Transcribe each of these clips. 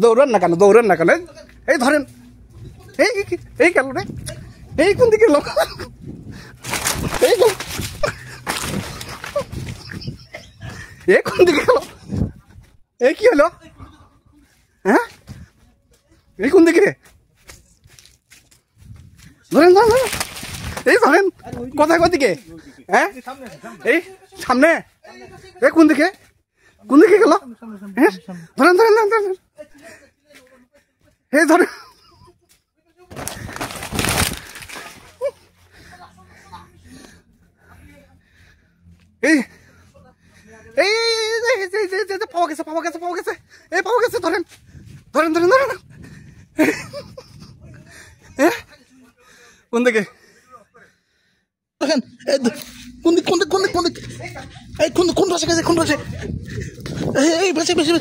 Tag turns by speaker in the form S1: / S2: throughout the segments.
S1: দৌড়ান না কেন, দৌড়ান না কেন? এই ধরেন, এই এই গেল রে, এই কোন দিকে গেল, এই গেল, এই কোন দিকে গেল, এই কি হলো? হ্যাঁ, এই কোন দিকে? ধরেন ধরেন, এই ধরেন, কোথায় কোন দিকে? হ্যাঁ, এই সামনে, এই কোন দিকে, কোন দিকে গেল? হ্যাঁ, ধরেন ধরেন ধরেন ধরেন, এই ধরেন, এই এই পাওয়া গেছে, পাওয়া গেছে, পাওয়া গেছে, এই পাওয়া গেছে, ধরেন ধরেন ধরেন ধরেন, কোন দিকে? দেখেন কোন দিক, কোন দিক, কোন দিক, কোন দিক, এই কোন কোন পাশে গেছে, কোন পাশে, এই পাশে পাশে,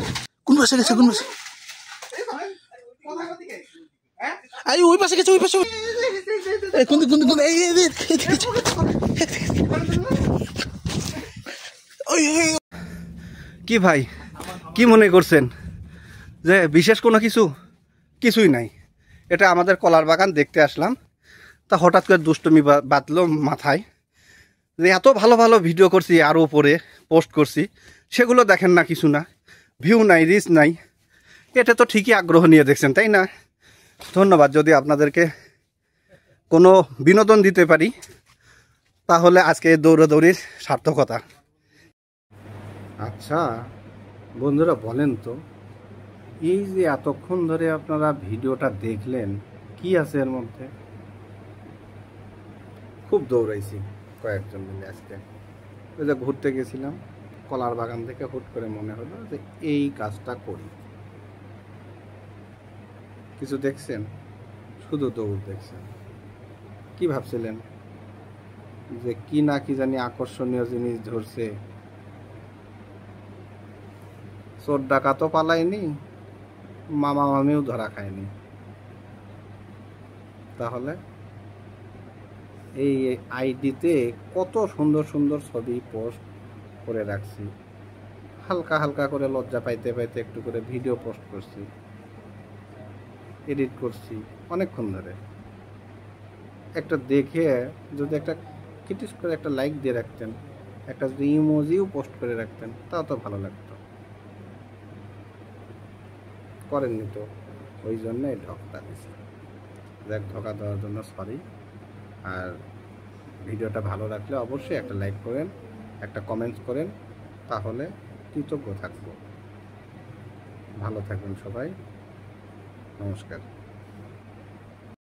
S1: কোন পাশে গেছে, কোন পাশে, এই ওই পাশে গেছে, ওই পাশে, এই কোন দিক, কোন দিক, এই কি ভাই, কি মনে করছেন যে বিশেষ কোনো কিছুই নাই? এটা আমাদের কলার বাগান দেখতে আসলাম, তা হঠাৎ করে দুষ্টুমি বাঁধলো মাথায় যে এত ভালো ভালো ভিডিও করছি, আরও উপরে পোস্ট করছি, সেগুলো দেখেন না, কিছু না, ভিউ নাই, রিচ নাই। এটা তো ঠিকই আগ্রহ নিয়ে দেখছেন, তাই না? ধন্যবাদ। যদি আপনাদেরকে কোনো বিনোদন দিতে পারি তাহলে আজকে দৌড়াদৌড়ির সার্থকতা। আচ্ছা বন্ধুরা, বলেন তো, এই যে এতক্ষণ ধরে আপনারা ভিডিওটা দেখলেন, কি আছে এর মধ্যে? খুব দৌড়াইছি কয়েকজন মিলে আজকে। ওই যে ঘুরতে গেছিলাম কলার বাগান থেকে, হুট করে মনে হলো যে এই কাজটা করি। কিছু দেখছেন? শুধু দৌড় দেখছেন। কি ভাবছিলেন যে কি না কি জানি আকর্ষণীয় জিনিস ধরছে? চোর ডাকাতও পালায়নি, মামা মামিও ধরা খায়নি। তাহলে এই আইডিতে কত সুন্দর সুন্দর ছবি পোস্ট করে রাখছি, হালকা হালকা করে লজ্জা পাইতে পাইতে একটু করে ভিডিও পোস্ট করছি, এডিট করছি অনেকক্ষণ ধরে। একটা দেখে যদি একটা কিটিস করে একটা লাইক দিয়ে রাখতেন, একটা যদি ইমোজিও পোস্ট করে রাখতেন, তাও তো ভালো লাগতো। করেননি তো, ওই জন্যই ধোকা দিয়েছি। দেখ, ধোকা দেওয়ার জন্য সরি। আর ভিডিওটা ভালো লাগলে অবশ্যই একটা লাইক করেন, একটা কমেন্টস করেন, তাহলে কৃতজ্ঞ থাকবো। ভালো থাকবেন সবাই, নমস্কার।